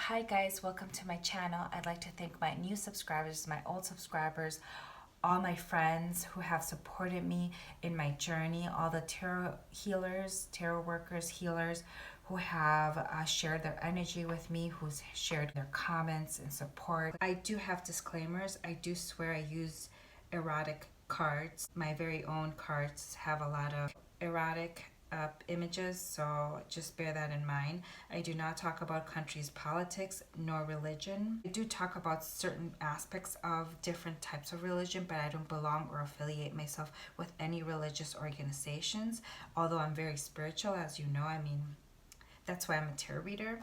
Hi guys, welcome to my channel. I'd like to thank my new subscribers, my old subscribers, all my friends who have supported me in my journey, all the tarot healers, tarot workers, healers who have shared their energy with me, who's shared their comments and support. I do have disclaimers. I do swear I use erotic cards. My very own cards have a lot of erotic images, so just bear that in mind. I do not talk about countries' politics nor religion. I do talk about certain aspects of different types of religion, but I don't belong or affiliate myself with any religious organizations, although I'm very spiritual, as you know. I mean, that's why I'm a tarot reader.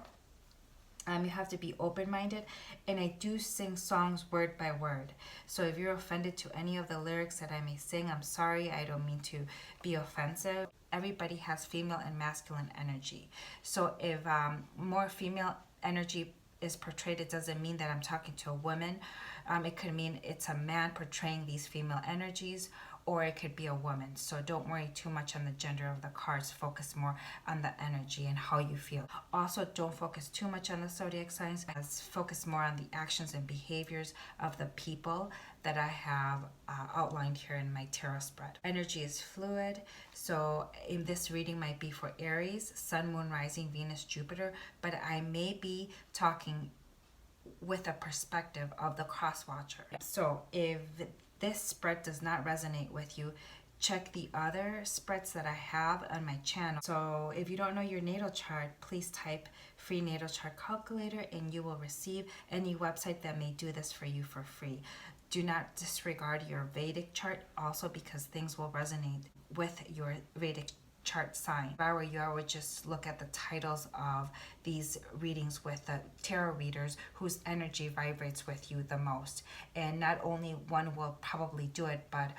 You have to be open-minded, and I do sing songs word by word. So if you're offended to any of the lyrics that I may sing, I'm sorry. I don't mean to be offensive. Everybody has female and masculine energy. So if more female energy is portrayed, it doesn't mean that I'm talking to a woman. It could mean it's a man portraying these female energies, or it could be a woman. So don't worry too much on the gender of the cards. Focus more on the energy and how you feel. Also, don't focus too much on the zodiac signs. Focus more on the actions and behaviors of the people that I have outlined here in my tarot spread. Energy is fluid, so in this reading might be for Aries, Sun, Moon, Rising, Venus, Jupiter, but I may be talking with a perspective of the cross watcher. So if this spread does not resonate with you, check the other spreads that I have on my channel. So if you don't know your natal chart, please type free natal chart calculator and you will receive any website that may do this for you for free. Do not disregard your Vedic chart also, because things will resonate with your Vedic chart sign. If I were you, I would just look at the titles of these readings with the tarot readers whose energy vibrates with you the most. And not only one will probably do it, but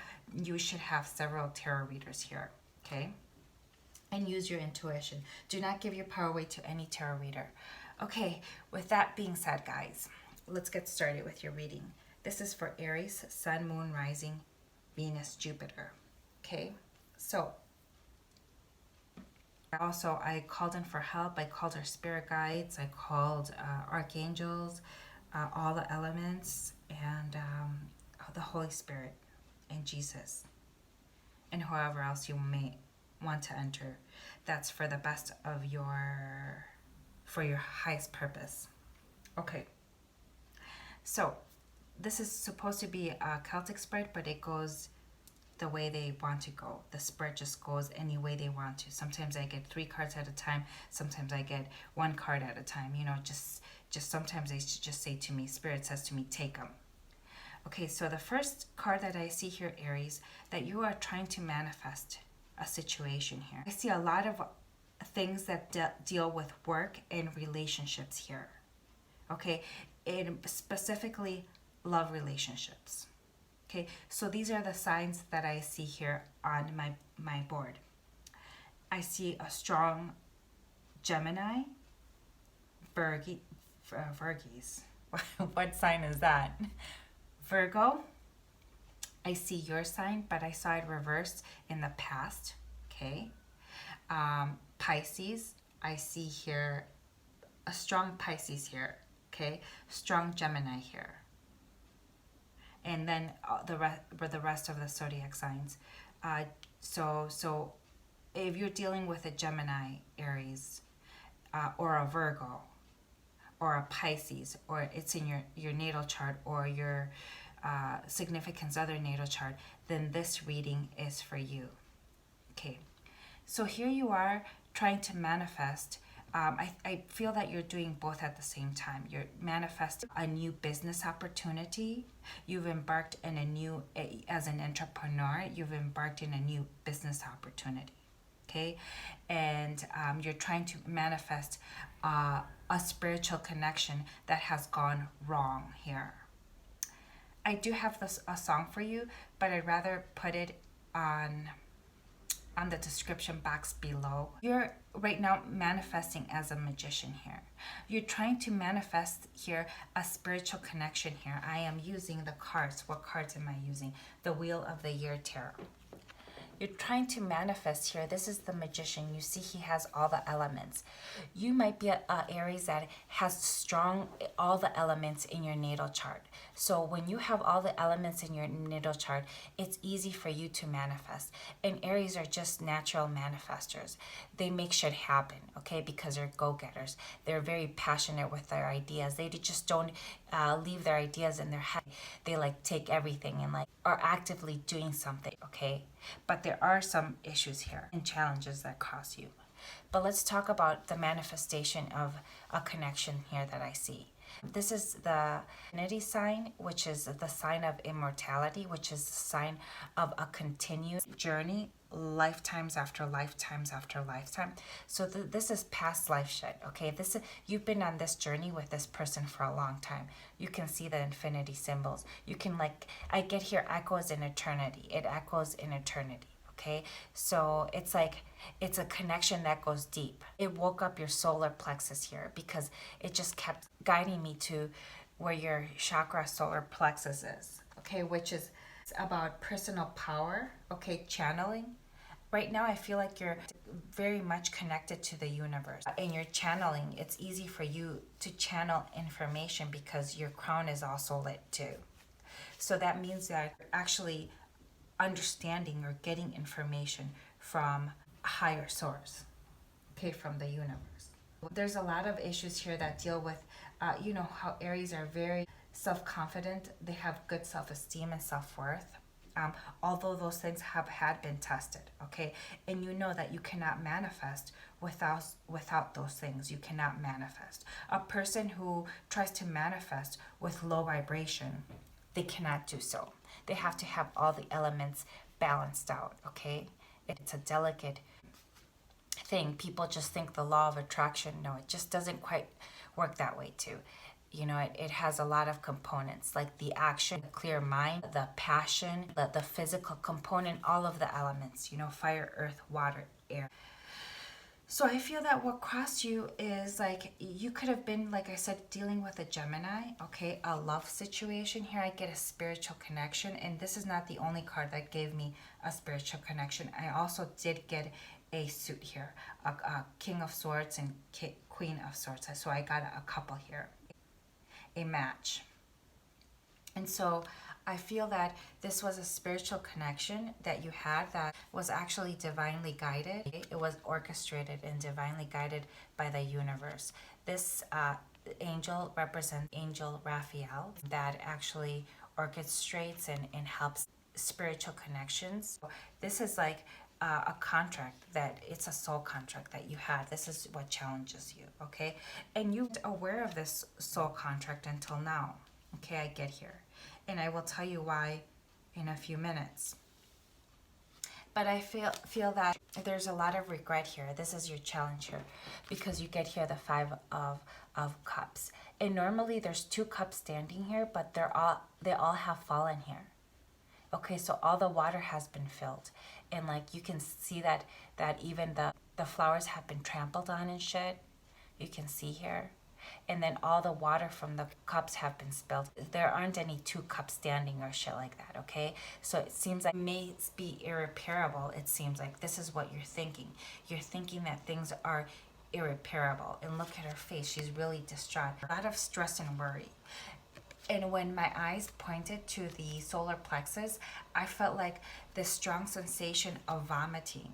you should have several tarot readers here, okay? And use your intuition. Do not give your power away to any tarot reader. Okay, with that being said, guys, let's get started with your reading. This is for Aries, Sun, Moon, Rising, Venus, Jupiter, okay? So also, I called in for help. I called our spirit guides. I called archangels, all the elements, and the Holy Spirit, and Jesus, and whoever else you may want to enter. That's for the best of for your highest purpose. Okay. So this is supposed to be a Celtic spread, but it goes the way they want to go. The spread just goes any way they want to. Sometimes I get 3 cards at a time. Sometimes I get 1 card at a time. You know, just sometimes they just say to me, Spirit says to me, take them. Okay, so the first card that I see here, Aries, that you are trying to manifest a situation here. I see a lot of things that deal with work and relationships here. Okay, and specifically love relationships. Okay, so these are the signs that I see here on my board. I see a strong Gemini, Virgis. What sign is that? Virgo. I see your sign, but I saw it reversed in the past. Okay. Pisces. I see here a strong Pisces here. Okay. Strong Gemini here. And then the rest of the zodiac signs. So if you're dealing with a Gemini, Aries, or a Virgo, or a Pisces, or it's in your natal chart, or your significance other natal chart, then this reading is for you. Okay, so here you are trying to manifest. I feel that you're doing both at the same time. You're manifesting a new business opportunity. You've embarked in as an entrepreneur, you've embarked in a new business opportunity, okay? And you're trying to manifest a spiritual connection that has gone wrong here. I do have a song for you, but I'd rather put it on the description box below. You're right now manifesting as a magician here. You're trying to manifest here a spiritual connection here. I am using the cards. What cards am I using? The Wheel of the Year Tarot. You're trying to manifest here. This is the magician. You see he has all the elements. You might be a Aries that has strong all the elements in your natal chart. So when you have all the elements in your natal chart, it's easy for you to manifest. And Aries are just natural manifestors. They make shit happen, okay, because they're go-getters. They're very passionate with their ideas. They just don't leave their ideas in their head. They like take everything and like are actively doing something, okay? But there are some issues here and challenges that cross you. But let's talk about the manifestation of a connection here that I see. This is the infinity sign, which is the sign of immortality, which is the sign of a continued journey, lifetimes after lifetimes after lifetime. So this is past life shit, okay? This is, you've been on this journey with this person for a long time. You can see the infinity symbols. You can like, I get here echoes in eternity. It echoes in eternity. Okay, so it's like it's a connection that goes deep. It woke up your solar plexus here because it just kept guiding me to where your chakra solar plexus is, okay, which is about personal power, okay, channeling. Right now, I feel like you're very much connected to the universe. In your channeling, it's easy for you to channel information because your crown is also lit too. So that means that actually understanding or getting information from a higher source, okay, from the universe. There's a lot of issues here that deal with, you know, how Aries are very self confident, they have good self esteem and self worth. Although those things have had been tested, okay, and you know that you cannot manifest without those things. You cannot manifest. A person who tries to manifest with low vibration, they cannot do so. They have to have all the elements balanced out, okay? It's a delicate thing. People just think the law of attraction. No, it just doesn't quite work that way, too. You know, it has a lot of components like the action, the clear mind, the passion, the physical component, all of the elements, you know, fire, earth, water, air. So I feel that what crossed you is like you could have been, like I said, dealing with a Gemini, okay, a love situation. Here I get a spiritual connection, and this is not the only card that gave me a spiritual connection. I also did get a suit here, a King of Swords and Queen of Swords. So I got a couple here, a match. And so I feel that this was a spiritual connection that you had that was actually divinely guided. It was orchestrated and divinely guided by the universe. This angel represents Angel Raphael that actually orchestrates and helps spiritual connections. This is like a contract that it's a soul contract that you had. This is what challenges you, okay? And you weren't aware of this soul contract until now. Okay, I get here. And I will tell you why in a few minutes. But I feel that there's a lot of regret here. This is your challenge here because you get here the Five of Cups. And normally there's two cups standing here, but they all have fallen here. Okay, so all the water has been filled. And like you can see that even the flowers have been trampled on and shit. You can see here. And then all the water from the cups have been spilled. There aren't any two cups standing or shit like that, okay? So it seems like it may be irreparable. It seems like this is what you're thinking. You're thinking that things are irreparable. And look at her face. She's really distraught. A lot of stress and worry. And when my eyes pointed to the solar plexus, I felt like this strong sensation of vomiting.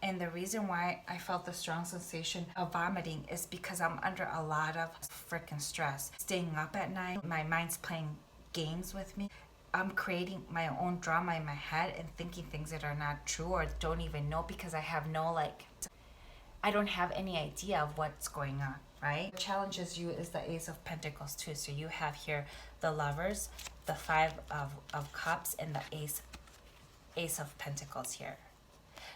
And the reason why I felt the strong sensation of vomiting is because I'm under a lot of freaking stress. Staying up at night, my mind's playing games with me. I'm creating my own drama in my head and thinking things that are not true or don't even know because I have no I don't have any idea of what's going on, right? What challenges you is the Ace of Pentacles too. So you have here the Lovers, the Five of Cups, and the Ace of Pentacles here.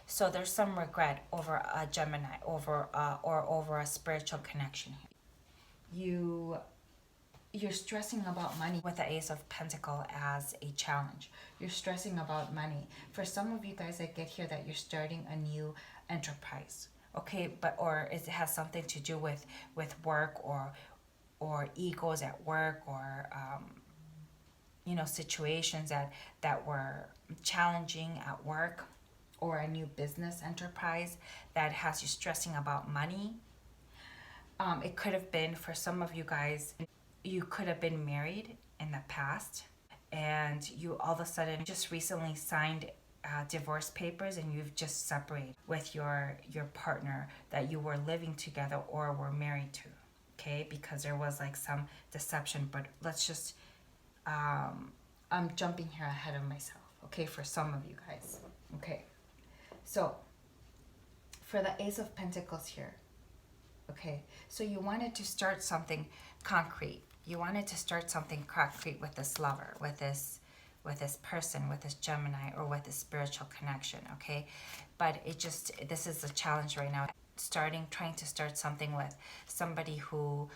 So there's some regret over a Gemini, or over a spiritual connection. You're stressing about money with the Ace of Pentacle as a challenge. You're stressing about money. For some of you guys that get here that you're starting a new enterprise, okay, or it has something to do with work or egos at work or situations that were challenging at work or a new business enterprise that has you stressing about money. It could have been for some of you guys, you could have been married in the past and you all of a sudden just recently signed divorce papers and you've just separated with your partner that you were living together or were married to. Okay, because there was like some deception, but let's just I'm jumping here ahead of myself. Okay, for some of you guys. Okay, so for the Ace of Pentacles here, okay, so you wanted to start something concrete. You wanted to start something concrete with this lover, with this person, with this Gemini, or with this spiritual connection, okay? But this is a challenge right now. Trying to start something with somebody who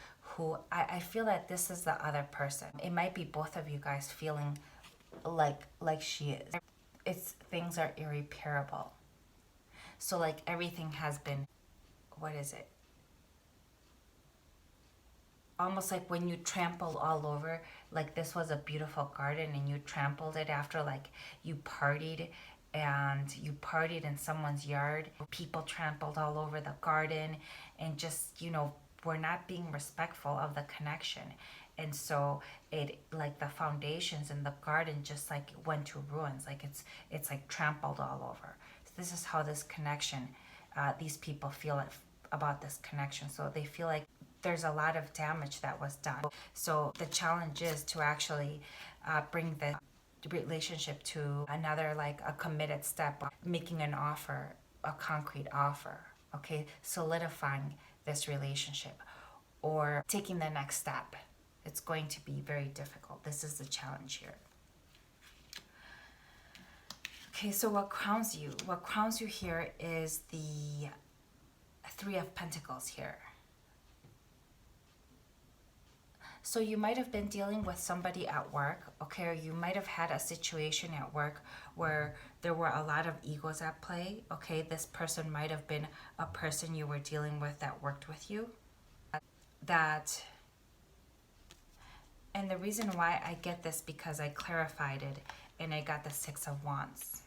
I feel that this is the other person. It might be both of you guys feeling like she is. Things are irreparable. So like everything has been, what is it? Almost like when you trample all over, like this was a beautiful garden and you trampled it after like you partied in someone's yard. People trampled all over the garden and just, were not being respectful of the connection. And so it like the foundations in the garden just like went to ruins. Like it's like trampled all over. So this is how this connection, these people feel about this connection. So they feel like there's a lot of damage that was done. So the challenge is to actually bring the relationship to another, like a committed step, making an offer, a concrete offer, okay, solidifying this relationship or taking the next step. It's going to be very difficult. This is the challenge here. Okay, so what crowns you? What crowns you here is the Three of Pentacles here. So you might have been dealing with somebody at work, okay, or you might have had a situation at work where there were a lot of egos at play, okay? This person might have been a person you were dealing with that worked with you. And the reason why I get this because I clarified it and I got the Six of Wands.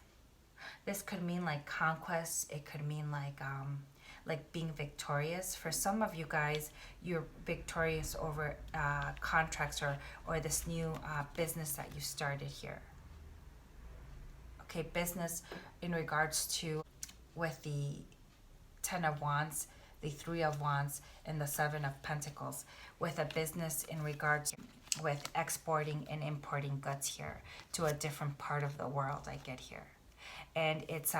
This could mean like conquest. It could mean like being victorious. For some of you guys, you're victorious over contracts or this new business that you started here. Okay, business in regards to with the Ten of Wands, the Three of Wands, and the Seven of Pentacles, with a business in regards with exporting and importing goods here to a different part of the world. I get here, and it's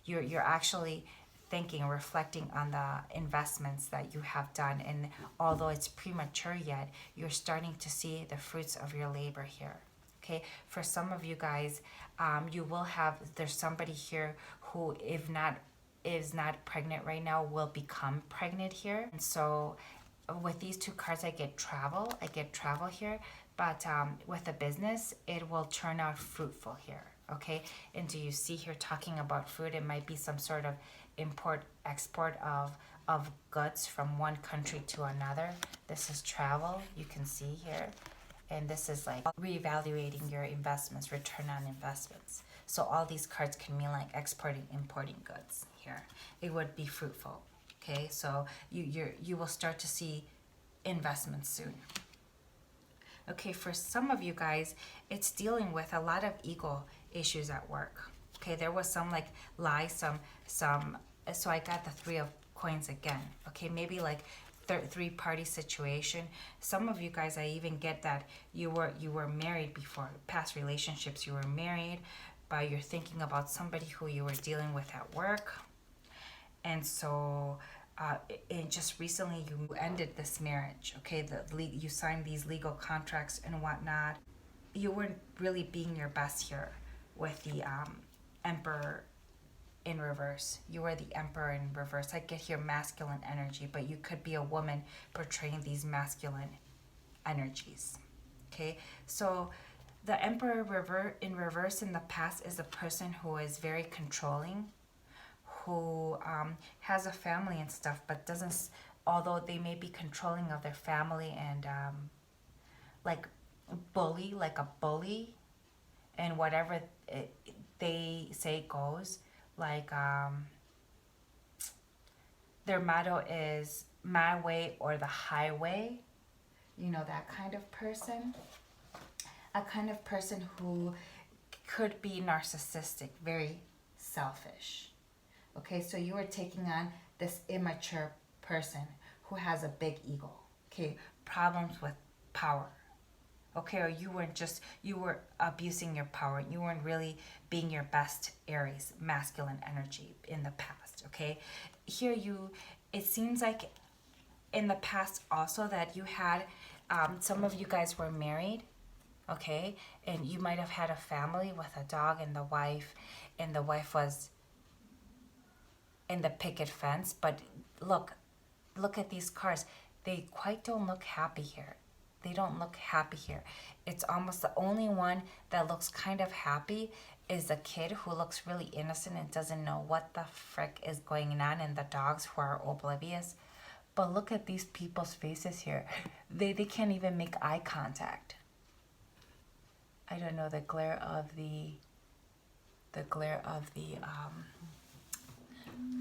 you're actually thinking, reflecting on the investments that you have done, and although it's premature yet, you're starting to see the fruits of your labor here. Okay, for some of you guys, there's somebody here who, if not is not pregnant right now, will become pregnant here. And so with these two cards, I get travel here, but with a business, it will turn out fruitful here. Okay, and do you see here talking about food? It might be some sort of import export of goods from one country to another. This is travel, you can see here, and this is like reevaluating your investments, return on investments. So all these cards can mean like exporting, importing goods here. It would be fruitful. Okay, so you will start to see investments soon. Okay, for some of you guys, it's dealing with a lot of ego issues at work. Okay, there was some like lie, some so I got the Three of Coins again. Okay, maybe like three-party situation. Some of you guys, I even get that you were married before, past relationships, you were married, but you're thinking about somebody who you were dealing with at work. And so and just recently you ended this marriage, okay? You signed these legal contracts and whatnot. You weren't really being your best here with the Emperor in reverse. You were the Emperor in reverse. I get here masculine energy, but you could be a woman portraying these masculine energies, okay? So the Emperor in reverse in the past is a person who is very controlling, who has a family and stuff, but doesn't, although they may be controlling of their family and like a bully, and whatever they say goes, like their motto is my way or the highway. You know, that kind of person. A kind of person who could be narcissistic, very selfish. Okay, so you are taking on this immature person who has a big ego. Okay, problems with power. Okay, or you were abusing your power. You weren't really being your best Aries, masculine energy in the past. Okay, here it seems like in the past also that you had, some of you guys were married, okay, and you might have had a family with a dog and the wife was in the picket fence. But look at these cars. They quite don't look happy here. They don't look happy here. It's almost the only one that looks kind of happy is a kid who looks really innocent and doesn't know what the frick is going on, and the dogs who are oblivious. But look at these people's faces here. They can't even make eye contact. I don't know, the glare of the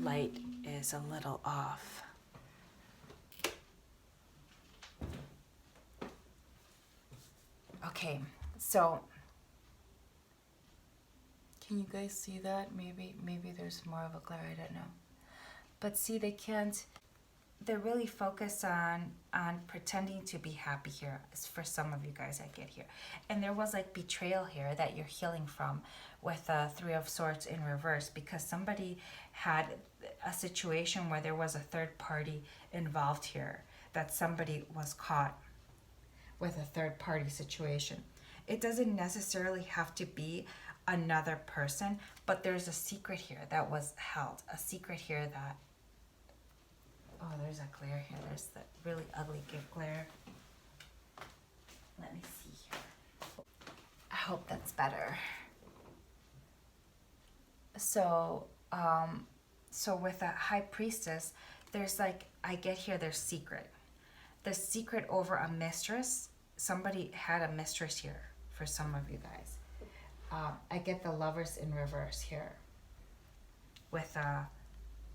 light is a little off. Okay, so can you guys see that? Maybe there's more of a glare, I don't know. But see, they're really focused on pretending to be happy here. It's for some of you guys I get here. And there was like betrayal here that you're healing from with Three of Swords in reverse, because somebody had a situation where there was a third party involved here, that somebody was caught with a third party situation. It doesn't necessarily have to be another person, but there's a secret here that was held, a secret here that, oh, there's a glare here. There's the really ugly glare. Let me see here. I hope that's better. So, so with a high priestess, there's like, I get here, there's secret. The secret over a mistress. Somebody had a mistress here for some of you guys. I get the Lovers in reverse here. With,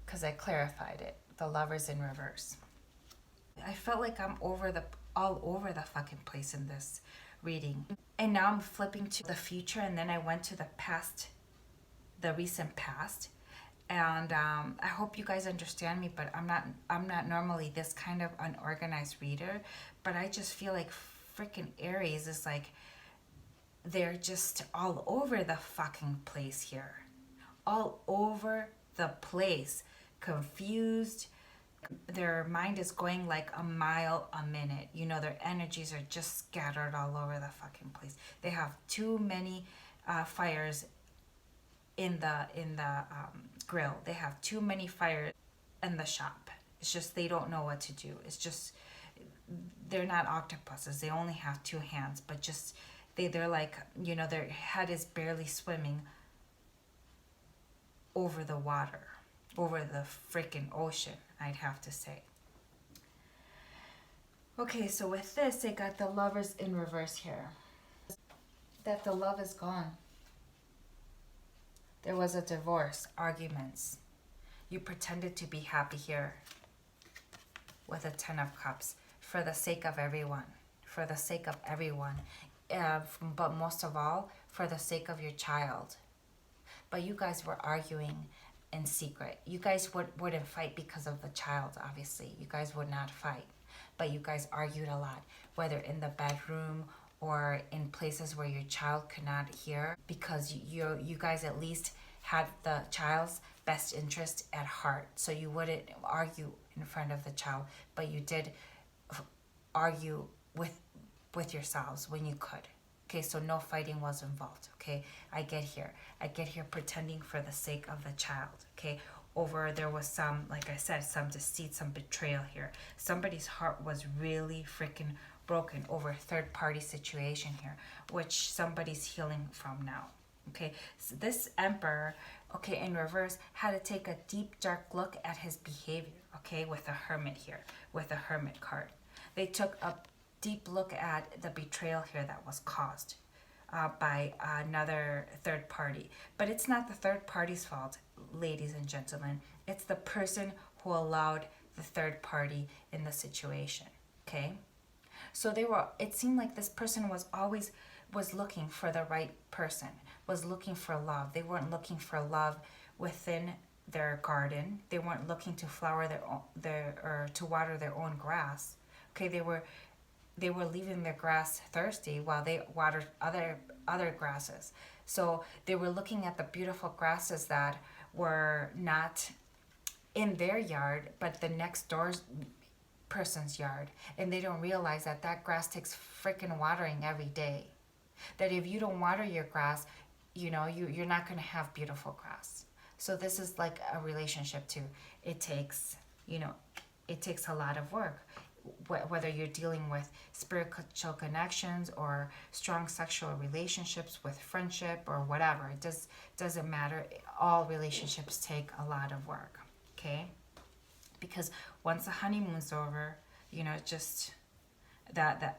because I clarified it. The Lovers in reverse. I felt like I'm all over the fucking place in this reading. And now I'm flipping to the future, and then I went to the past, the recent past. And I hope you guys understand me, but I'm not normally this kind of unorganized reader, but I just feel like freaking Aries is like, they're just all over the fucking place here. All over the place. Confused. Their mind is going like a mile a minute. You know, their energies are just scattered all over the fucking place. They have too many fires in the grill. They have too many fires in the shop. It's just they don't know what to do. It's just, they're not octopuses. They only have two hands, but just they're like, you know, their head is barely swimming over the water, over the freaking ocean, I'd have to say. Okay, so with this, I got the Lovers in reverse here. That the love is gone. There was a divorce, arguments. You pretended to be happy here with a Ten of Cups for the sake of everyone. For the sake of everyone. But most of all, for the sake of your child. But you guys were arguing in secret. You guys wouldn't fight because of the child, obviously. You guys would not fight. But you guys argued a lot, whether in the bedroom or in places where your child could not hear, because you guys at least had the child's best interest at heart. So you wouldn't argue in front of the child, but you did argue with yourselves when you could. Okay, so no fighting was involved. Okay, I get here pretending for the sake of the child. Okay, there was some, like I said, some deceit, some betrayal here. Somebody's heart was really freaking broken over a third party situation here, which somebody's healing from now. Okay, so this Emperor, okay, in reverse, had to take a deep dark look at his behavior. Okay, with a Hermit here, with a Hermit card. They took a deep look at the betrayal here that was caused. by another third party. But it's not the third party's fault, ladies and gentlemen. It's the person who allowed the third party in the situation. Okay? So it seemed like this person was looking for the right person, was looking for love. They weren't looking for love within their garden. They weren't looking to flower or to water their own grass. Okay, they were leaving their grass thirsty while they watered other grasses. So they were looking at the beautiful grasses that were not in their yard, but the next door's person's yard, and they don't realize that that grass takes freaking watering every day. That if you don't water your grass, you're not going to have beautiful grass. So this is like a relationship too. It takes a lot of work, whether you're dealing with spiritual connections or strong sexual relationships with friendship or whatever. Doesn't matter. All relationships take a lot of work. Okay, because once the honeymoon's over, just that the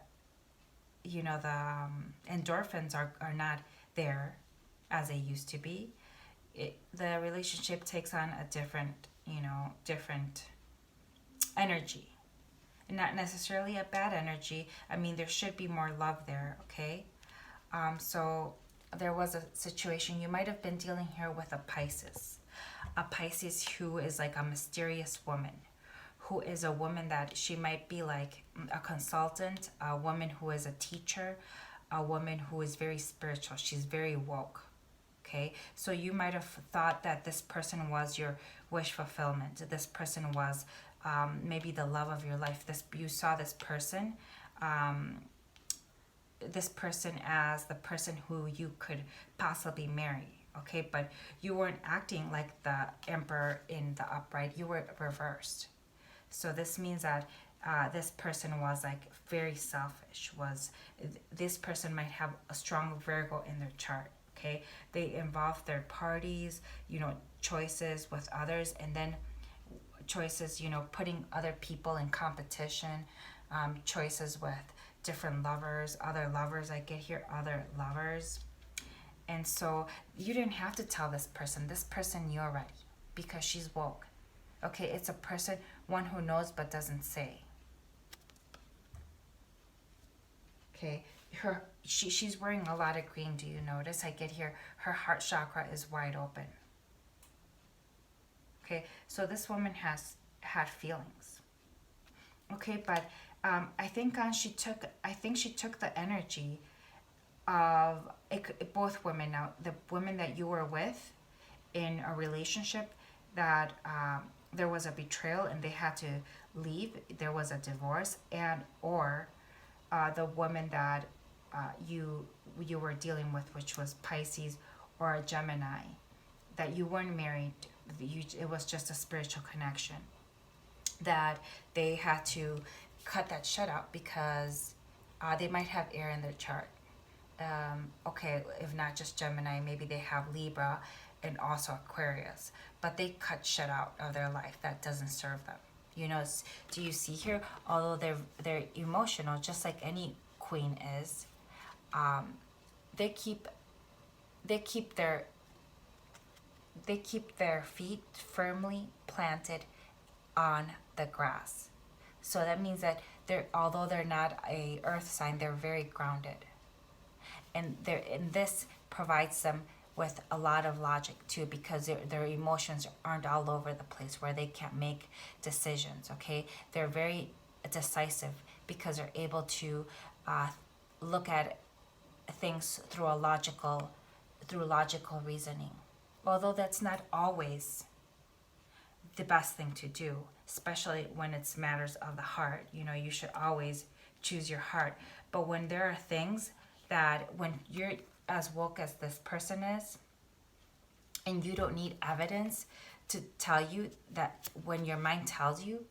endorphins are not there as they used to be. The relationship takes on a different energy. Not necessarily a bad energy. I mean, there should be more love there, okay? So there was a situation. You might have been dealing here with a Pisces. A Pisces who is like a mysterious woman, who is a woman that she might be like a consultant, a woman who is a teacher, a woman who is very spiritual. She's very woke. Okay, so you might have thought that this person was your wish fulfillment. This person was maybe the love of your life. You saw this person as the person who you could possibly marry. Okay, but you weren't acting like the emperor in the upright. You were reversed. So this means that this person was like very selfish. This person might have a strong Virgo in their chart. Okay, they involve third parties, choices with others, and then choices, putting other people in competition, choices with different lovers, other lovers. I get here, other lovers. And so you didn't have to tell this person knew already, because she's woke. Okay, it's a person, one who knows but doesn't say. Okay, she's wearing a lot of green. Do you notice? I get here, her heart chakra is wide open. Okay, so this woman has had feelings. Okay, but I think she took the energy of both women. Now, the women that you were with in a relationship, that there was a betrayal and they had to leave, there was a divorce, and or the woman that you were dealing with, which was Pisces or a Gemini, that you weren't married. It was just a spiritual connection, that they had to cut that shit out because they might have air in their chart. Okay, if not just Gemini, maybe they have Libra and also Aquarius, but they cut shit out of their life that doesn't serve them. Do you see here? Although they're emotional, just like any queen is, they keep their feet firmly planted on the grass. So that means that although they're not a earth sign, they're very grounded. And this provides them with a lot of logic too, because their emotions aren't all over the place where they can't make decisions. Okay, they're very decisive because they're able to look at things through logical reasoning. Although that's not always the best thing to do, especially when it's matters of the heart. You should always choose your heart. But when there are things that, when you're as woke as this person is, and you don't need evidence to tell you that, when your mind tells you,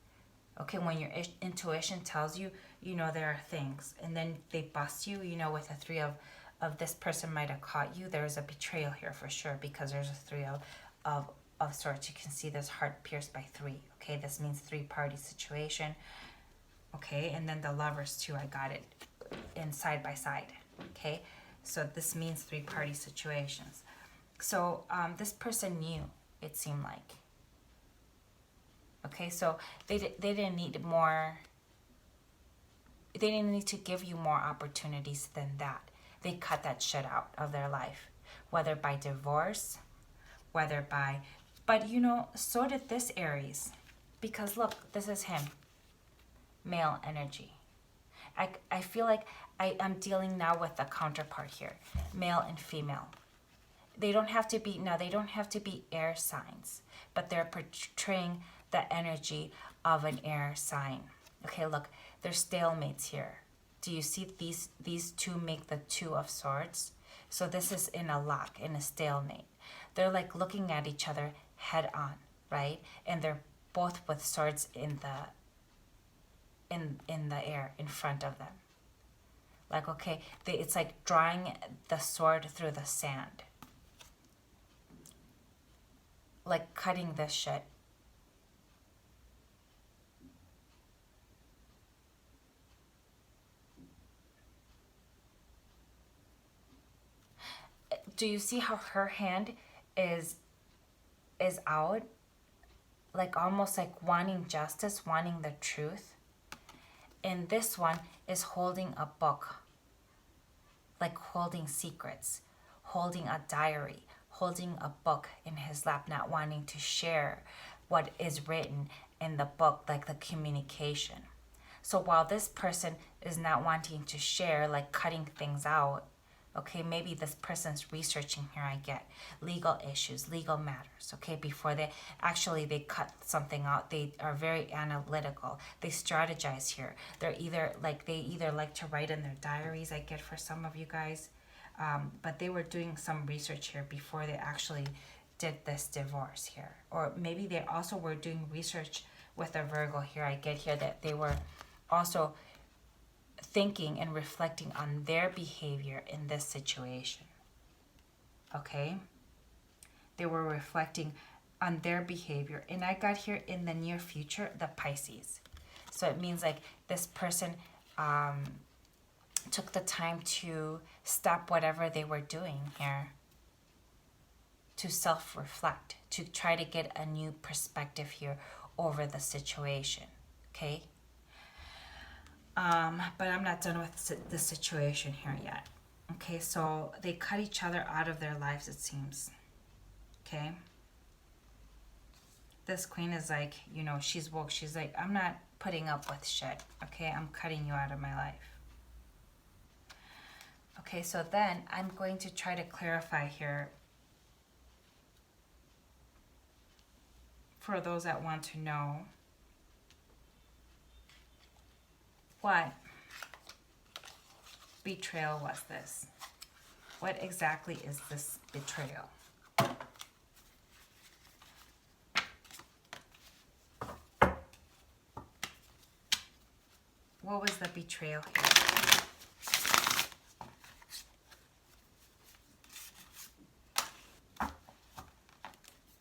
okay, when your intuition tells you, there are things, and then they bust you, with a three of this person might have caught you. There's a betrayal here for sure, because there's a three of sorts. You can see this heart pierced by three. Okay, this means three-party situation. Okay, and then the lovers too, I got it in side by side. Okay, So this means three-party situations. So this person knew, it seemed like. Okay, so they didn't need more. They didn't need to give you more opportunities than that. They cut that shit out of their life, whether by divorce, whether by, but you know, so did this Aries, because look, this is him, male energy. I feel like I'm dealing now with the counterpart here, male and female. They don't have to be, now they don't have to be air signs, but they're portraying the energy of an air sign. Okay, look, they're stalemates here. Do you see these two make the Two of Swords? So this is in a lock, in a stalemate. They're like looking at each other head on, right? And they're both with swords in the air in front of them. Like, okay, it's like drawing the sword through the sand. Like cutting this shit. Do you see how her hand is out? Like almost like wanting justice, wanting the truth. And this one is holding a book. Like holding secrets, holding a diary, holding a book in his lap, not wanting to share what is written in the book, like the communication. So while this person is not wanting to share, like cutting things out, okay, maybe this person's researching here, I get legal issues, legal matters, okay, before they cut something out. They are very analytical. They strategize here. They either like to write in their diaries, I get for some of you guys, but they were doing some research here before they actually did this divorce here. Or maybe they also were doing research with a Virgo here. I get here that they were also thinking and reflecting on their behavior in this situation. Okay? They were reflecting on their behavior. And I got here in the near future, the Pisces. So it means like this person took the time to stop whatever they were doing here, to self-reflect, to try to get a new perspective here over the situation. Okay? But I'm not done with the situation here yet. Okay, so they cut each other out of their lives, it seems. Okay? This queen is like, you know, she's woke. She's like, I'm not putting up with shit. Okay, I'm cutting you out of my life. Okay, so then I'm going to try to clarify here for those that want to know. What betrayal was this? What exactly is this betrayal? What was the betrayal here?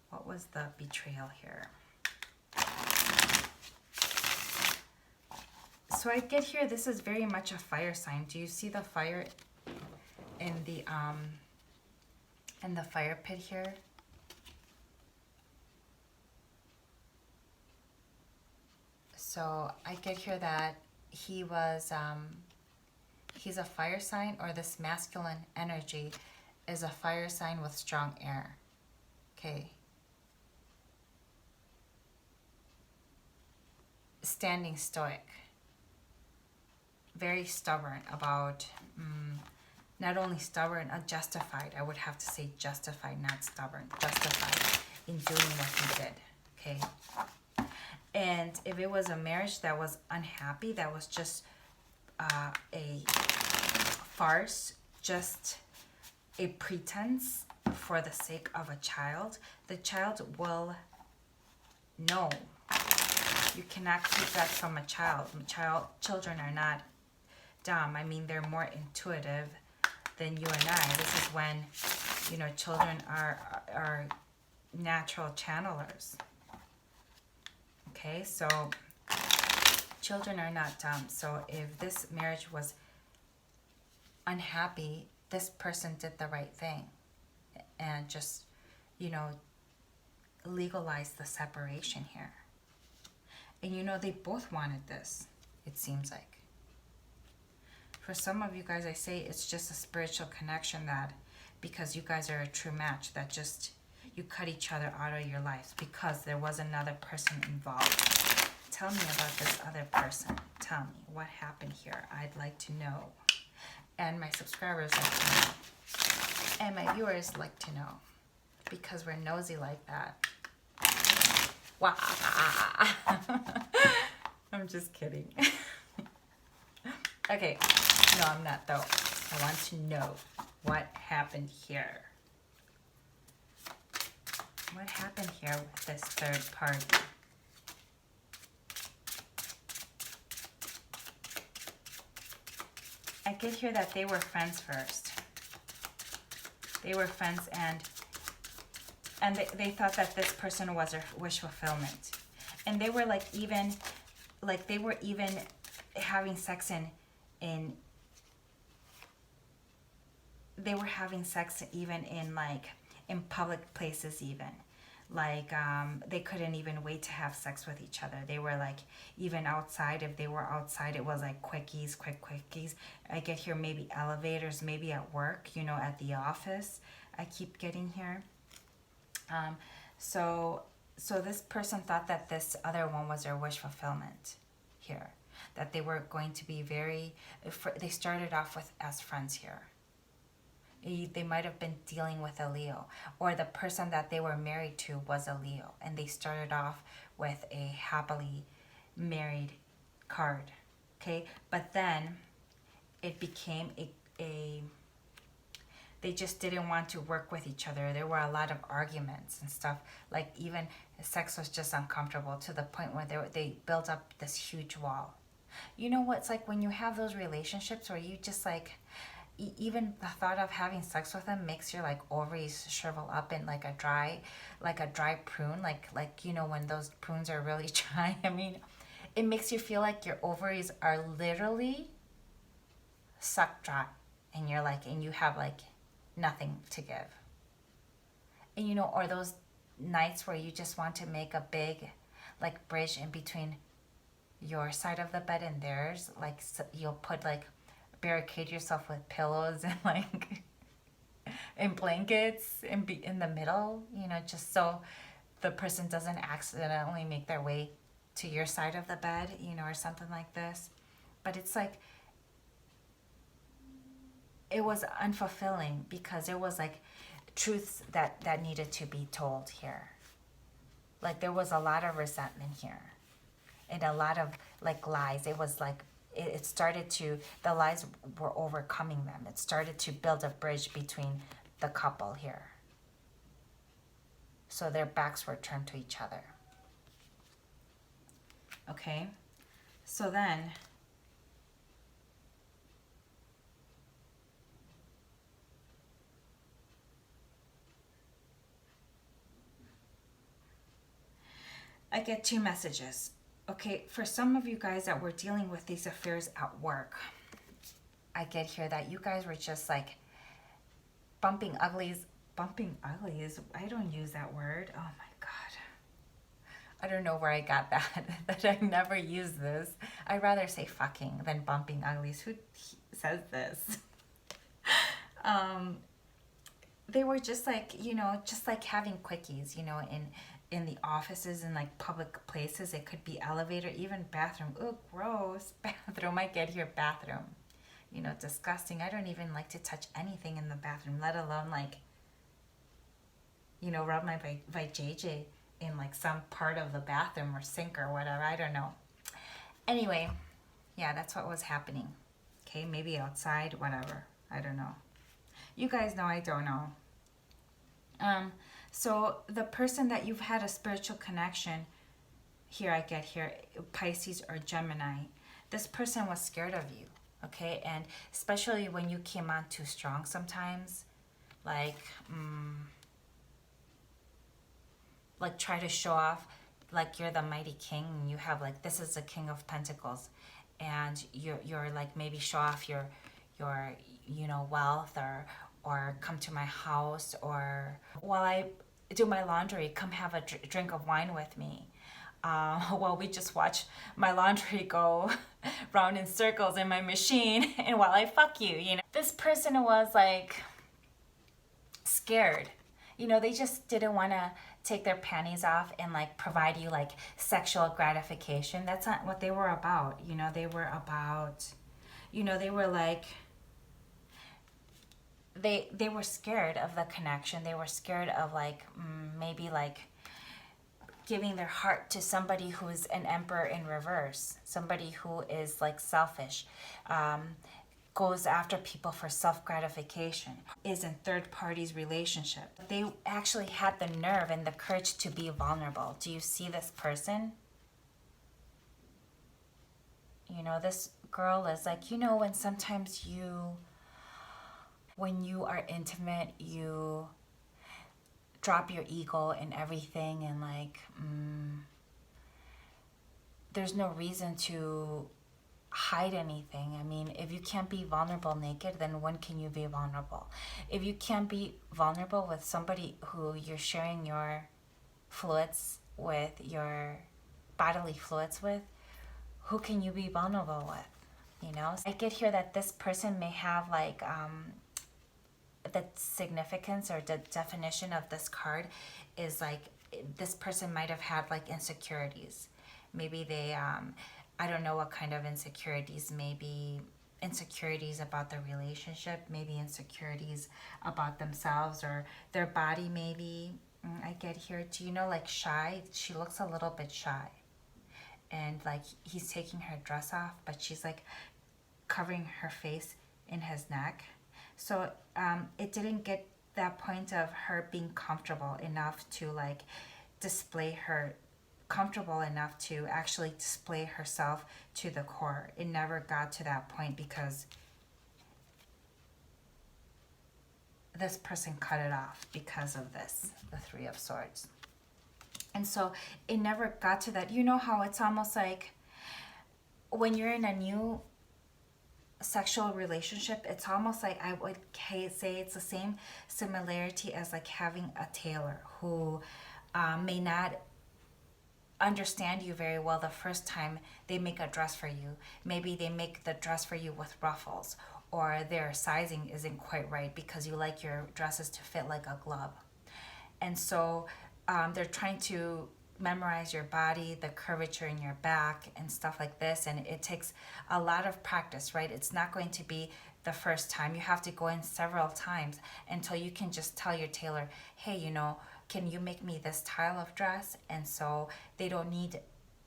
What was the betrayal here? So I get here, this is very much a fire sign. Do you see the fire in the fire pit here? So I get here that he was, he's a fire sign, or this masculine energy is a fire sign with strong air. Okay. Standing stoic. Very stubborn about, not only stubborn, justified. I would have to say justified, not stubborn. Justified in doing what he did, okay? And if it was a marriage that was unhappy, that was just a farce, just a pretense for the sake of a child, the child will know. You cannot keep that from a child. Children are not dumb. I mean, they're more intuitive than you and I. This is when, you know, children are natural channelers. Okay, so children are not dumb. So if this marriage was unhappy, this person did the right thing and just, you know, legalized the separation here. And you know, they both wanted this, it seems like. For some of you guys, I say it's just a spiritual connection, that because you guys are a true match, that just you cut each other out of your lives because there was another person involved. Tell me about this other person. Tell me what happened here. I'd like to know. And my subscribers like to know. And my viewers like to know. Because we're nosy like that. Wow. I'm just kidding. Okay. No, I'm not though. I want to know what happened here. What happened here with this third party? I get here that they were friends first. They were friends, and they thought that this person was a wish fulfillment. And they were like even having sex they were having sex even in public places even. Like, they couldn't even wait to have sex with each other. They were like, even outside, if they were outside, it was like quickies, quick quickies. I get here maybe elevators, maybe at work, you know, at the office. I keep getting here. So this person thought that this other one was their wish fulfillment here. That they were going to be they started off as friends here. They might have been dealing with a Leo, or the person that they were married to was a Leo, and they started off with a happily married card, okay? But then it became they just didn't want to work with each other. There were a lot of arguments and stuff. Like, even sex was just uncomfortable to the point where they built up this huge wall. You know what it's like when you have those relationships where you just like, even the thought of having sex with them makes your like ovaries shrivel up in like a dry prune, like you know, when those prunes are really dry. I mean, it makes you feel like your ovaries are literally sucked dry, and you're like, and you have like nothing to give. And you know, or those nights where you just want to make a big like bridge in between your side of the bed and theirs, like, so you'll put like barricade yourself with pillows and like and blankets and be in the middle, you know, just so the person doesn't accidentally make their way to your side of the bed, you know, or something like this. But it's like, it was unfulfilling because there was like truths that needed to be told here. Like, there was a lot of resentment here and a lot of like lies. It was like, it started to, the lies were overcoming them. It started to build a bridge between the couple here. So their backs were turned to each other. Okay? So then, I get two messages. Okay, for some of you guys that were dealing with these affairs at work, I get here that you guys were just like bumping uglies. I don't use that word. Oh my God. I don't know where I got that, that I never use this. I'd rather say fucking than bumping uglies. Who says this? They were just like, you know, just like having quickies, you know, in the offices and like public places. It could be elevator, even bathroom. Ooh, gross. Bathroom. I get here, bathroom. You know, disgusting. I don't even like to touch anything in the bathroom, let alone like, you know, rub my vajayjay in like some part of the bathroom or sink or whatever. I don't know. Anyway, yeah, that's what was happening. Okay, maybe outside, whatever. I don't know. You guys know I don't know. So the person that you've had a spiritual connection, here I get here, Pisces or Gemini, this person was scared of you, okay? And especially when you came on too strong sometimes, like try to show off like you're the mighty king, and you have like, this is the King of Pentacles, and you're like, maybe show off your your, you know, wealth, or come to my house, or while I do my laundry, come have a drink of wine with me. While we just watch my laundry go round in circles in my machine, and while I fuck you, you know. This person was like scared. You know, they just didn't want to take their panties off and like provide you like sexual gratification. That's not what they were about. You know, they were about, you know, they were like, they were scared of the connection. They were scared of like maybe like giving their heart to somebody who is an emperor in reverse, somebody who is like selfish, goes after people for self-gratification, is in third parties relationship. They actually had the nerve and the courage to be vulnerable. Do you see this person? You know, this girl is like, you know, when sometimes when you are intimate, you drop your ego and everything, and like there's no reason to hide anything. I mean, if you can't be vulnerable naked, then when can you be vulnerable? If you can't be vulnerable with somebody who you're sharing your fluids with, your bodily fluids with, who can you be vulnerable with? You know, I get here that this person may have like the significance or the definition of this card is like this person might have had like insecurities. Maybe they I don't know what kind of insecurities. Maybe insecurities about the relationship, maybe insecurities about themselves or their body. Maybe I get here, do you know, like shy? She looks a little bit shy, and like he's taking her dress off, but she's like covering her face in his neck. So it didn't get that point of her being comfortable enough to like display her, comfortable enough to actually display herself to the core. It never got to that point because this person cut it off because of this, the Three of Swords. And so it never got to that. You know how it's almost like when you're in a new sexual relationship, it's almost like I would say it's the same similarity as like having a tailor who may not understand you very well the first time they make a dress for you. Maybe they make the dress for you with ruffles, or their sizing isn't quite right because you like your dresses to fit like a glove. And so they're trying to memorize your body, the curvature in your back and stuff like this, and it takes a lot of practice, right? It's not going to be the first time. You have to go in several times until you can just tell your tailor, hey, you know, can you make me this style of dress? And so they don't need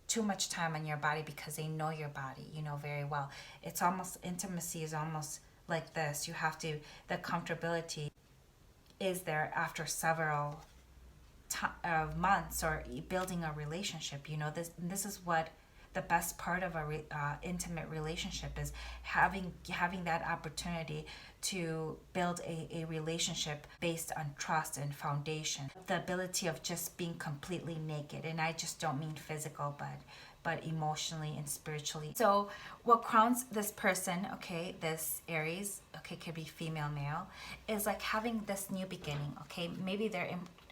too much time on your body because they know your body, you know, very well. It's almost, intimacy is almost like this. You have to, the comfortability is there after several of months or building a relationship. You know, this is what the best part of a intimate relationship is, having that opportunity to build a relationship based on trust and foundation, the ability of just being completely naked. And I just don't mean physical, but emotionally and spiritually. So what crowns this person, okay, this Aries, okay, could be female, male, is like having this new beginning, okay? Maybe they're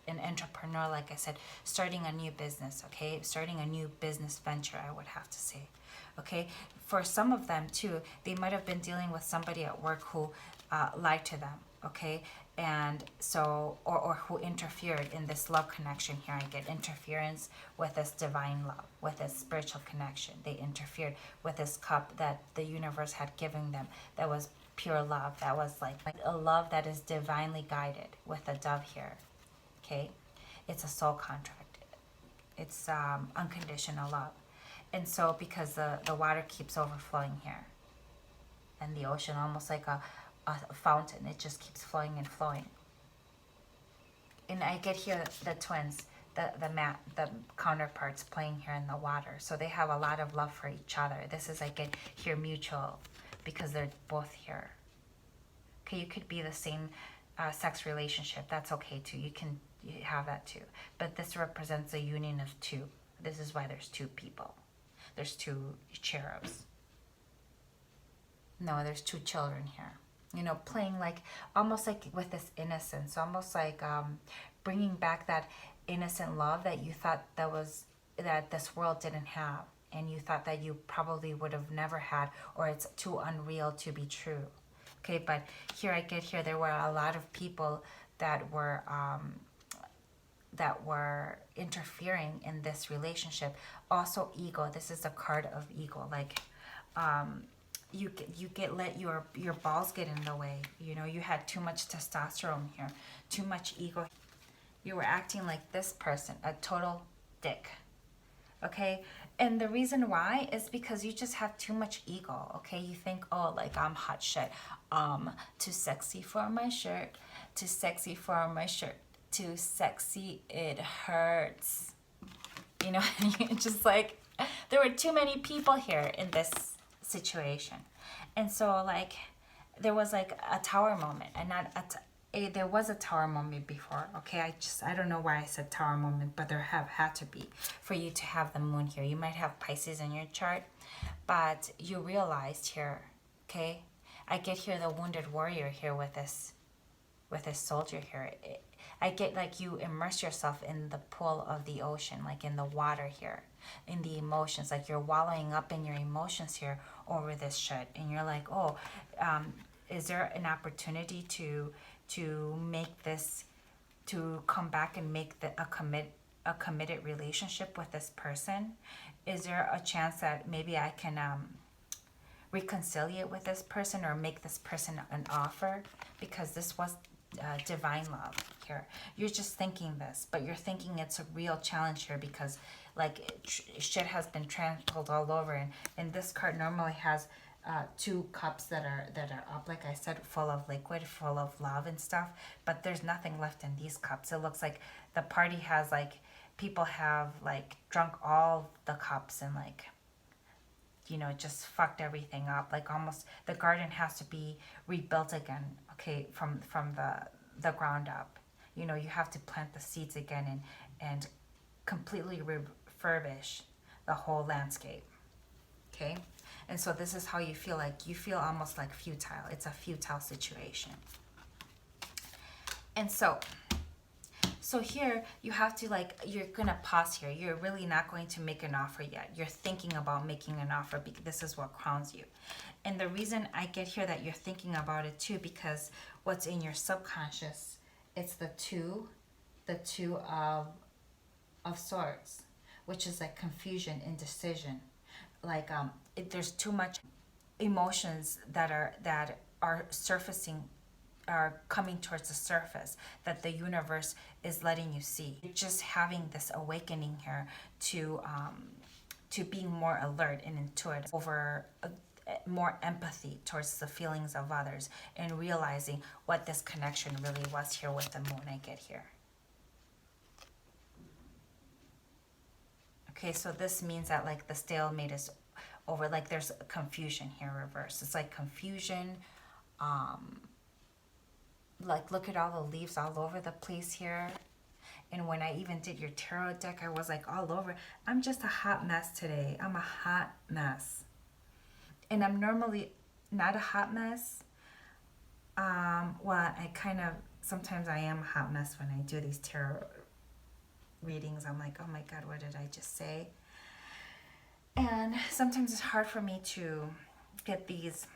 an entrepreneur, like I said, starting a new business, okay? Starting a new business venture, I would have to say, okay? For some of them too, they might have been dealing with somebody at work who lied to them, okay? And so, or who interfered in this love connection here. I get interference with this divine love, with this spiritual connection. They interfered with this cup that the universe had given them that was pure love, that was like a love that is divinely guided with a dove here. Okay, it's a soul contract. It's unconditional love. And so because the water keeps overflowing here, and the ocean, almost like a fountain, it just keeps flowing and flowing. And I get here the twins, the counterparts playing here in the water. So they have a lot of love for each other. This is, I get here, mutual, because they're both here. Okay, you could be the same sex relationship. That's okay too. You have that too. But this represents a union of two. This is why there's two people. There's two cherubs. No, there's two children here. You know, playing like almost like with this innocence, almost like bringing back that innocent love that you thought that this world didn't have, and you thought that you probably would have never had, or it's too unreal to be true. Okay, but here I get here, there were a lot of people that were interfering in this relationship. Also, ego. This is a card of ego. Like, you get let your balls get in the way. You know, you had too much testosterone here, too much ego. You were acting like this person, a total dick. Okay, and the reason why is because you just have too much ego. Okay, you think, oh, like I'm hot shit, too sexy for my shirt, too sexy for my shirt, too sexy, it hurts. You know, just like there were too many people here in this situation. And so like there was like a tower moment, and not there was a tower moment before. Okay, I don't know why I said tower moment, but there have had to be for you to have the moon here. You might have Pisces in your chart, but you realized here, okay, I get here the wounded warrior here with this soldier here. I get like you immerse yourself in the pool of the ocean, like in the water here, in the emotions, like you're wallowing up in your emotions here over this shit, and you're like, oh, is there an opportunity to make this, to come back and make a committed relationship with this person? Is there a chance that maybe I can reconcile with this person, or make this person an offer? Because this was divine love here. You're just thinking this, but you're thinking it's a real challenge here, because like shit has been trampled all over, and this card normally has two cups that are up, like I said, full of liquid, full of love and stuff, but there's nothing left in these cups. It looks like the party has like, people have like drunk all the cups and like, you know, just fucked everything up. Like almost the garden has to be rebuilt again, okay, from the ground up. You know, you have to plant the seeds again and completely refurbish the whole landscape. Okay, and so this is how you feel. Like you feel almost like futile. It's a futile situation. And so here you have to, like, you're gonna pause here. You're really not going to make an offer yet. You're thinking about making an offer, because this is what crowns you. And the reason I get here that you're thinking about it too, because what's in your subconscious, it's the two of swords, which is like confusion, indecision. Like there's too much emotions that are surfacing, are coming towards the surface, that the universe is letting you see. You're just having this awakening here to being more alert and intuitive, over more empathy towards the feelings of others, and realizing what this connection really was here with the moon. I get here. Okay, so this means that like the stalemate is over. Like there's confusion here, reverse. It's like confusion. Like look at all the leaves all over the place here. And when I even did your tarot deck, I was like all over. I'm just a hot mess today. I'm a hot mess. And I'm normally not a hot mess. Well, I kind of, sometimes I am a hot mess when I do these tarot readings. I'm like, oh my God, what did I just say? And sometimes it's hard for me to get these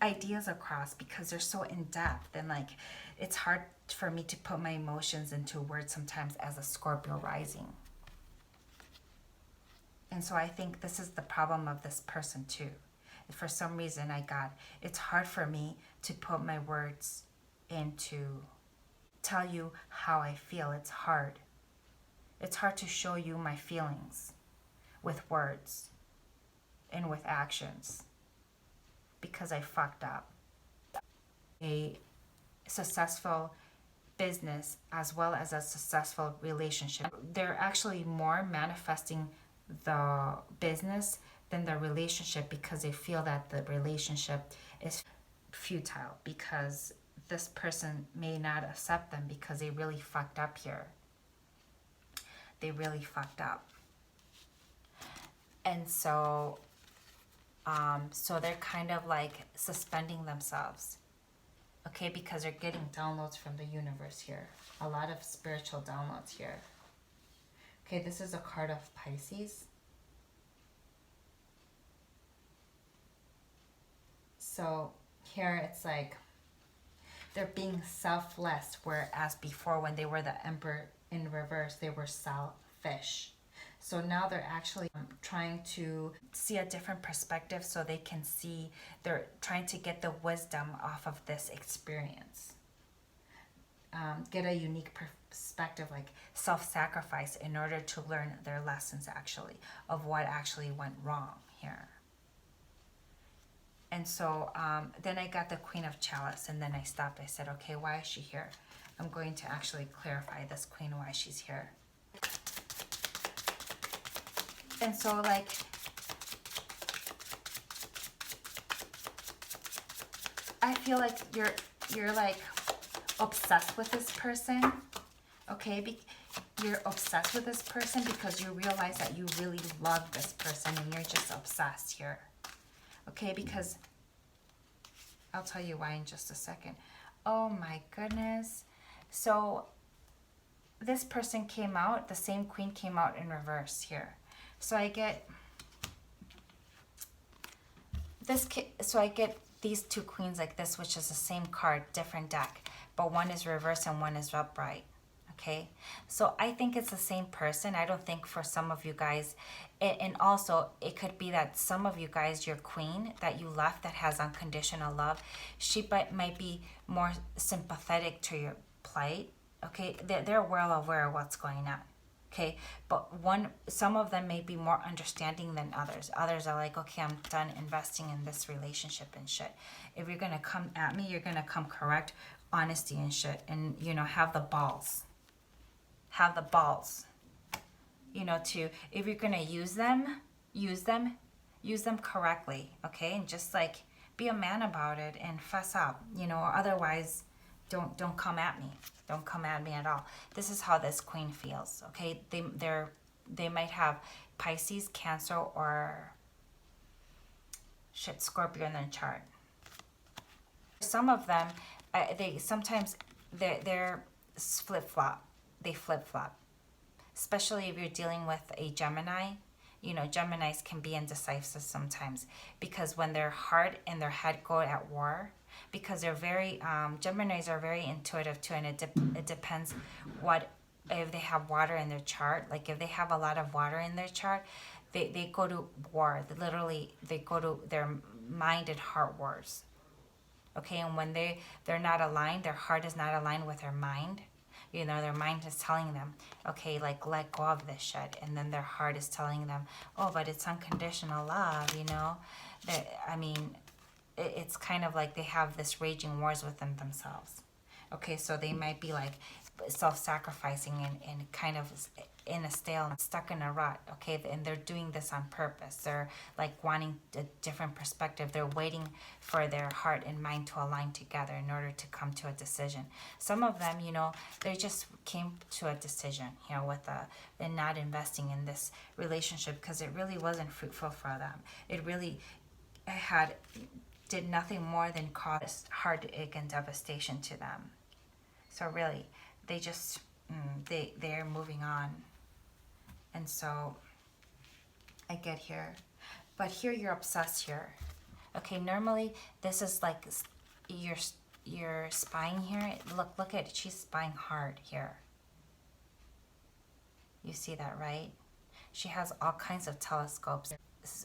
ideas across, because they're so in depth, and like it's hard for me to put my emotions into words sometimes as a Scorpio rising. And so I think this is the problem of this person too. For some reason it's hard for me to put my words into, tell you how I feel. It's hard to show you my feelings with words and with actions, because I fucked up. A successful business as well as a successful relationship, they're actually more manifesting the business than the relationship, because they feel that the relationship is futile, because this person may not accept them because they really fucked up here. They really fucked up. And so they're kind of like suspending themselves, okay, because they're getting downloads from the universe here. A lot of spiritual downloads here. Okay, this is a card of Pisces. So here it's like they're being selfless, whereas before when they were the Emperor in reverse, they were selfish. So now they're actually trying to see a different perspective so they can see, they're trying to get the wisdom off of this experience. Get a unique perspective, like self-sacrifice, in order to learn their lessons actually of what actually went wrong here. And so then I got the Queen of Chalice, and then I stopped. I said, okay, why is she here? I'm going to actually clarify this queen, why she's here. And so like, I feel like you're like obsessed with this person, okay? You're obsessed with this person because you realize that you really love this person and you're just obsessed here, okay? Because I'll tell you why in just a second. Oh my goodness. So this person came out, the same queen came out in reverse here. So I get this, so I get these two queens like this, which is the same card, different deck, but one is reverse and one is upright. Okay, so I think it's the same person. I don't think for some of you guys, and also it could be that some of you guys, your queen that you left that has unconditional love, she might be more sympathetic to your plight. Okay, they're well aware of what's going on. Okay, but some of them may be more understanding than others. Others are like, okay, I'm done investing in this relationship and shit. If you're gonna come at me, you're gonna come correct, honesty and shit, and have the balls. Have the balls, to, if you're gonna use them correctly, okay? And just like be a man about it and fess up, or otherwise don't come at me. Don't come at me at all. This is how this queen feels, okay? They might have Pisces, Cancer, or Scorpio in their chart. Some of them, they're flip-flop. They flip-flop, especially if you're dealing with a Gemini. Geminis can be indecisive sometimes because when their heart and their head go at war, because they're very, Geminis are very intuitive too, and it depends if they have water in their chart. Like if they have a lot of water in their chart, they go to war. Literally, they go to their mind and heart wars. Okay, and when they're not aligned, their heart is not aligned with their mind. Their mind is telling them, okay, like, let go of this shit. And then their heart is telling them, oh, but it's unconditional love, it's kind of like they have this raging wars within themselves. Okay, so they might be like self-sacrificing and kind of in a stalemate, stuck in a rut, okay? And they're doing this on purpose. They're like wanting a different perspective. They're waiting for their heart and mind to align together in order to come to a decision. Some of them, they just came to a decision, with and not investing in this relationship because it really wasn't fruitful for them. It really did nothing more than cause heartache and devastation to them. So really, they just, they're moving on. And so I get here. But here you're obsessed here. Okay, normally this is like you're spying here. Look at it. She's spying hard here. You see that, right? She has all kinds of telescopes.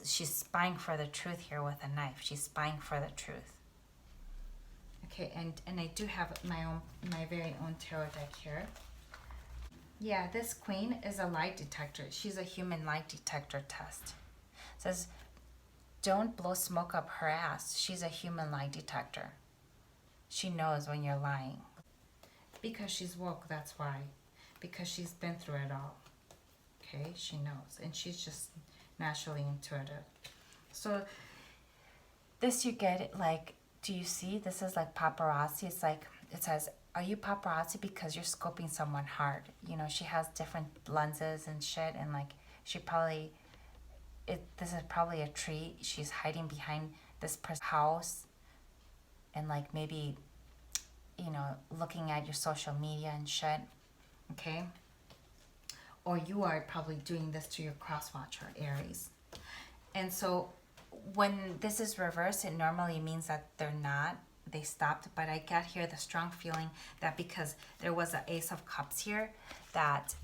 She's spying for the truth here with a knife. She's spying for the truth. Okay, and I do have my very own tarot deck here. Yeah, this queen is a lie detector. She's a human lie detector test. It says, don't blow smoke up her ass. She's a human lie detector. She knows when you're lying. Because she's woke, that's why. Because she's been through it all. Okay, she knows. And she's just naturally intuitive. So this you get it like, do you see? This is like paparazzi. It's like, it says, are you paparazzi because you're scoping someone hard? She has different lenses and shit, and like she probably this is probably a tree. She's hiding behind this person's house, and like maybe, you know, looking at your social media and shit. Okay? Or you are probably doing this to your cross watcher, Aries. And so when this is reversed, it normally means that they stopped. But I get here the strong feeling that because there was an Ace of Cups here, that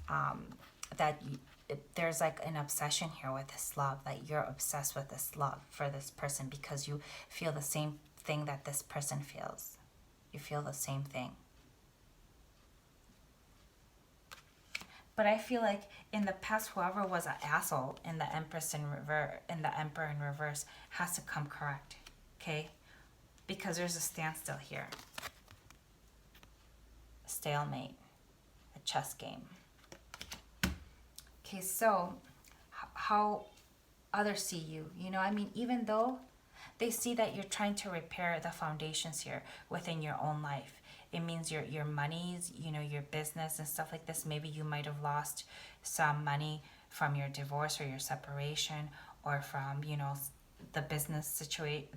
there's like an obsession here with this love, that you're obsessed with this love for this person because you feel the same thing that this person feels. You feel the same thing. But I feel like in the past, whoever was an asshole in the Empress in reverse, in the Emperor in reverse, has to come correct, okay? Because there's a standstill here, a stalemate, a chess game. Okay, so how others see you, you know, I mean, even though they see that you're trying to repair the foundations here within your own life. It means your monies, you know, your business and stuff like this. Maybe you might have lost some money from your divorce or your separation, or from, you know, the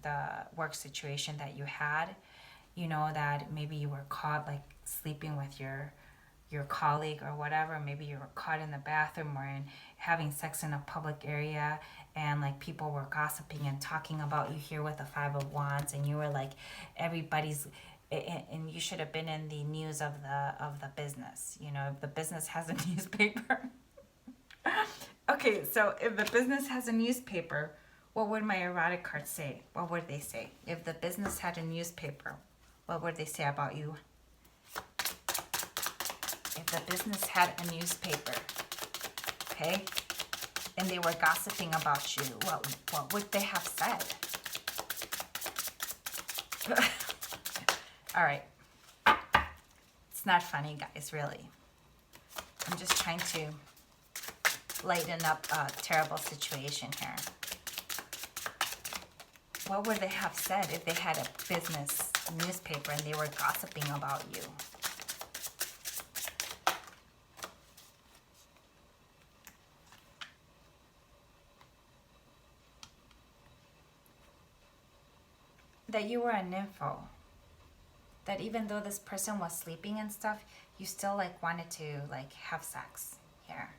the work situation that you had. You know, that maybe you were caught like sleeping with your colleague or whatever. Maybe you were caught in the bathroom or in having sex in a public area, and like people were gossiping and talking about you here with the Five of Wands, and you were like, everybody's, and you should have been in the news of the business. You know, if the business has a newspaper. Okay, so if the business has a newspaper, what would my erotic cards say? What would they say? If the business had a newspaper, what would they say about you? If the business had a newspaper, okay, and they were gossiping about you, what would they have said? All right. It's not funny, guys, really. I'm just trying to lighten up a terrible situation here. What would they have said if they had a business newspaper and they were gossiping about you? That you were a nympho. That even though this person was sleeping and stuff, you still like wanted to like have sex here.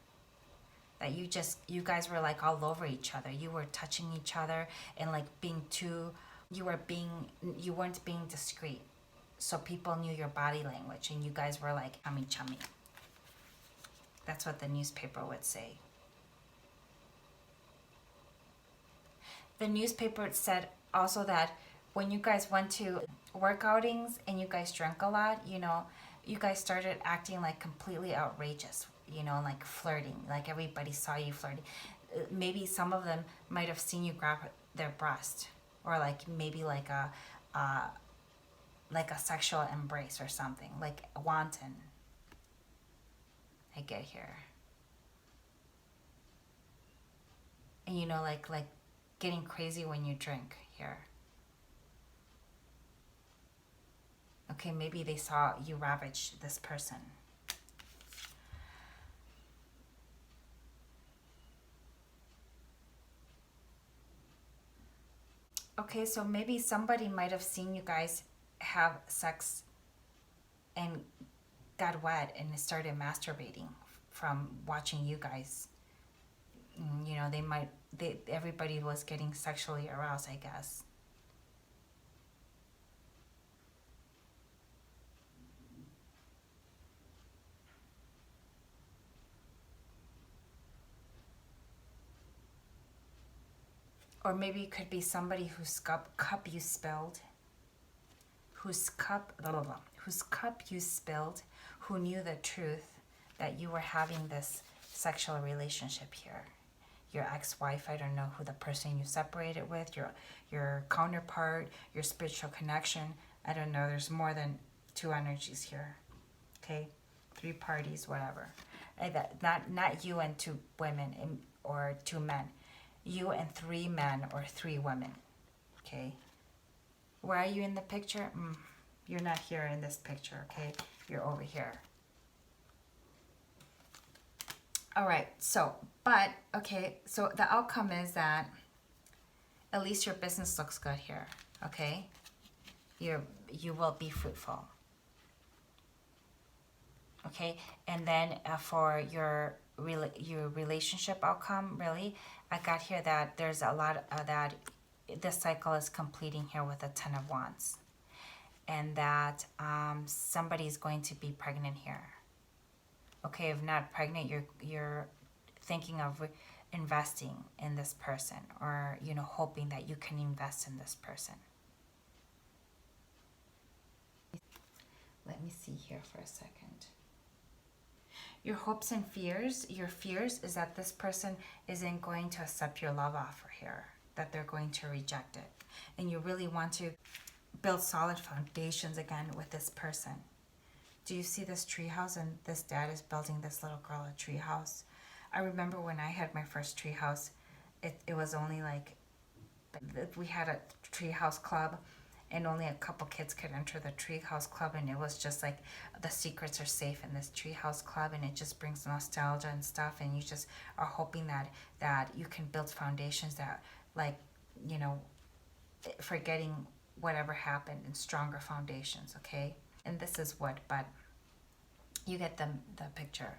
That you guys were like all over each other. You were touching each other and like you weren't being discreet. So people knew your body language and you guys were like chummy. That's what the newspaper would say. The newspaper said also that when you guys went to work outings and you guys drank a lot, you know, you guys started acting like completely outrageous, you know, like flirting, like everybody saw you flirting. Maybe some of them might have seen you grab their breast, or like maybe like a sexual embrace or something, like wanton. I get here. And you know, like getting crazy when you drink here. Okay, maybe they saw you ravage this person. Okay, so maybe somebody might have seen you guys have sex and got wet and started masturbating from watching you guys. You know, everybody was getting sexually aroused, I guess. Or maybe it could be somebody whose cup you spilled, whose cup you spilled, who knew the truth that you were having this sexual relationship here. Your ex-wife, I don't know who the person you separated with, your counterpart, your spiritual connection. I don't know, there's more than two energies here. Okay? 3 parties, whatever. Not you and 2 women or 2 men. You and 3 men or 3 women. Okay? Where are you in the picture? You're not here in this picture, okay? You're over here. All right, so, but, okay, so the outcome is that at least your business looks good here, okay? You will be fruitful, okay? And then for your relationship outcome, really, I got here that there's a lot that this cycle is completing here with a Ten of Wands, and that somebody's going to be pregnant here. Okay, if not pregnant, you're thinking of investing in this person, or hoping that you can invest in this person. Let me see here for a second. Your hopes and fears, your fears is that this person isn't going to accept your love offer here, that they're going to reject it. And you really want to build solid foundations again with this person. Do you see this treehouse? And this dad is building this little girl a treehouse. I remember when I had my first treehouse, it was only like, we had a treehouse club, and only a couple kids could enter the treehouse club, and it was just like the secrets are safe in this treehouse club, and it just brings nostalgia and stuff, and you just are hoping that you can build foundations that, like, forgetting whatever happened, and stronger foundations, okay? And this is wood, but you get the picture.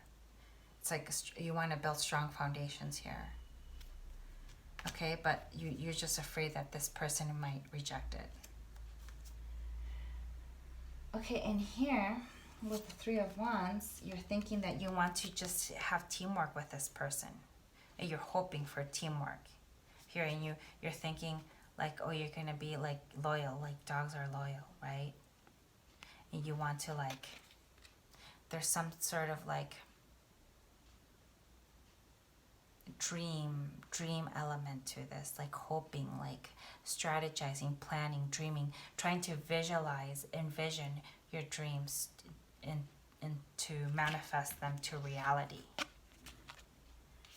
It's like you want to build strong foundations here, okay? But you're just afraid that this person might reject it. Okay, and here with the Three of Wands, you're thinking that you want to just have teamwork with this person, and you're hoping for teamwork here, and you're thinking like, oh, you're gonna be like loyal, like dogs are loyal, right? And you want to, like, there's some sort of like dream element to this, like hoping, like strategizing, planning, dreaming, trying to envision your dreams and to manifest them to reality.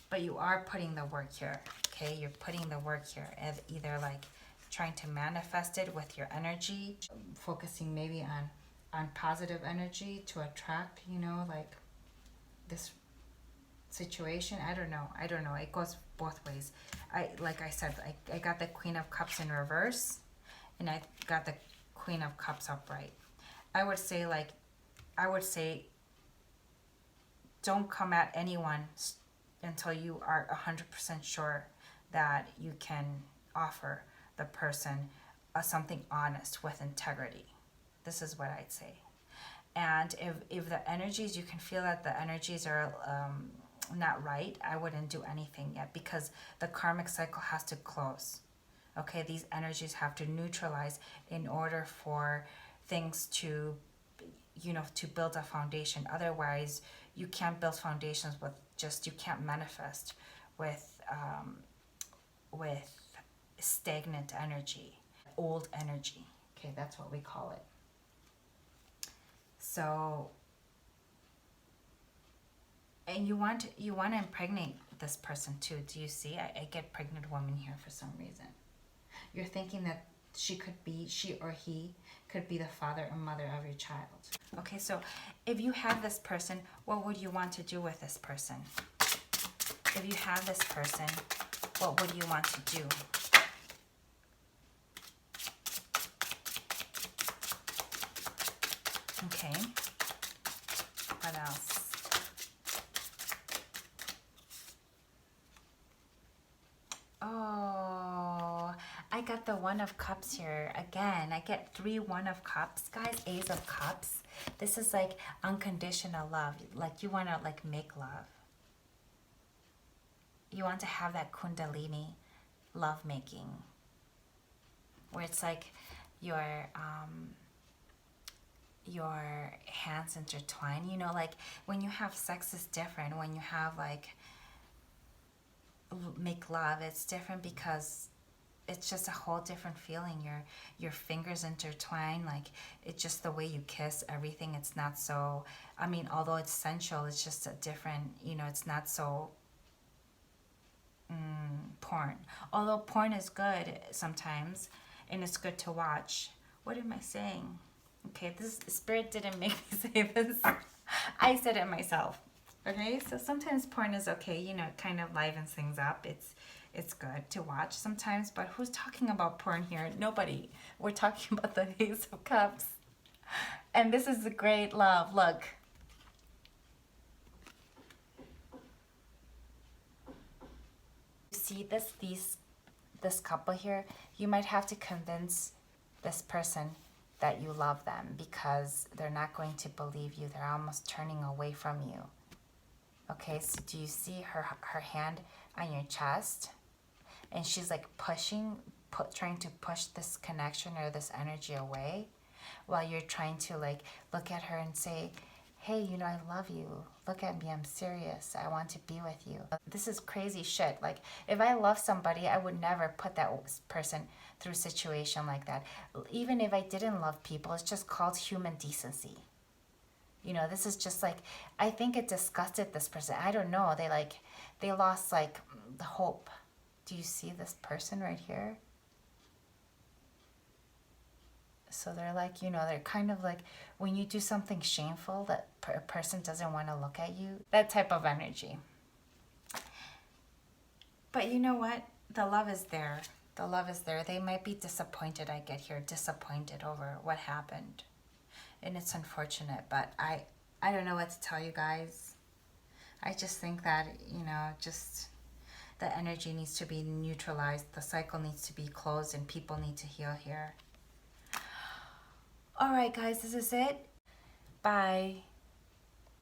But you are putting the work here, okay? You're putting the work here, either like trying to manifest it with your energy, focusing maybe on positive energy to attract, like this situation. I don't know. It goes both ways. Like I said, I got the Queen of Cups in reverse, and I got the Queen of Cups upright. I would say don't come at anyone until you are 100% sure that you can offer the person something honest with integrity. This is what I'd say. And if the energies, you can feel that the energies are not right, I wouldn't do anything yet, because the karmic cycle has to close. Okay, these energies have to neutralize in order for things to, to build a foundation. Otherwise, you can't build foundations with you can't manifest with stagnant energy, old energy. Okay, that's what we call it. So, and you want to impregnate this person too. Do you see? I get pregnant woman here for some reason. You're thinking that she or he could be the father or mother of your child. Okay, so if you have this person, what would you want to do with this person? If you have this person, what would you want to do? Okay. What else? Oh, I got the One of Cups here again. I get 3 One of Cups, guys. Ace of Cups. This is like unconditional love. Like you want to like make love. You want to have that Kundalini love making, where it's like your hands intertwine. Like when you have sex is different. When you have like make love, it's different because it's just a whole different feeling. Your fingers intertwine, like it's just the way you kiss, everything. It's not so, although it's sensual, it's just a different, it's not so porn. Although porn is good sometimes, and it's good to watch. What am I saying? Okay, this spirit didn't make me say this. I said it myself. Okay, so sometimes porn is okay, you know, it kind of livens things up. It's good to watch sometimes, but who's talking about porn here? Nobody. We're talking about the Ace of Cups. And this is a great love. Look. You see this couple here, you might have to convince this person that you love them because they're not going to believe you. They're almost turning away from you. Okay, so do you see her hand on your chest? And she's like trying to push this connection or this energy away while you're trying to like look at her and say, hey, you know, I love you. Look at me, I'm serious. I want to be with you. This is crazy shit. Like, if I love somebody, I would never put that person through a situation like that. Even if I didn't love people, it's just called human decency. You know, this is just like, I think it disgusted this person. I don't know. They lost like the hope. Do you see this person right here? So they're like, you know, they're kind of like when you do something shameful that a person doesn't want to look at you, that type of energy. But you know what? The love is there. The love is there. They might be disappointed I get here, disappointed over what happened. And it's unfortunate, but I don't know what to tell you guys. I just think that, you know, just the energy needs to be neutralized. The cycle needs to be closed and people need to heal here. All right, guys, this is it. Bye.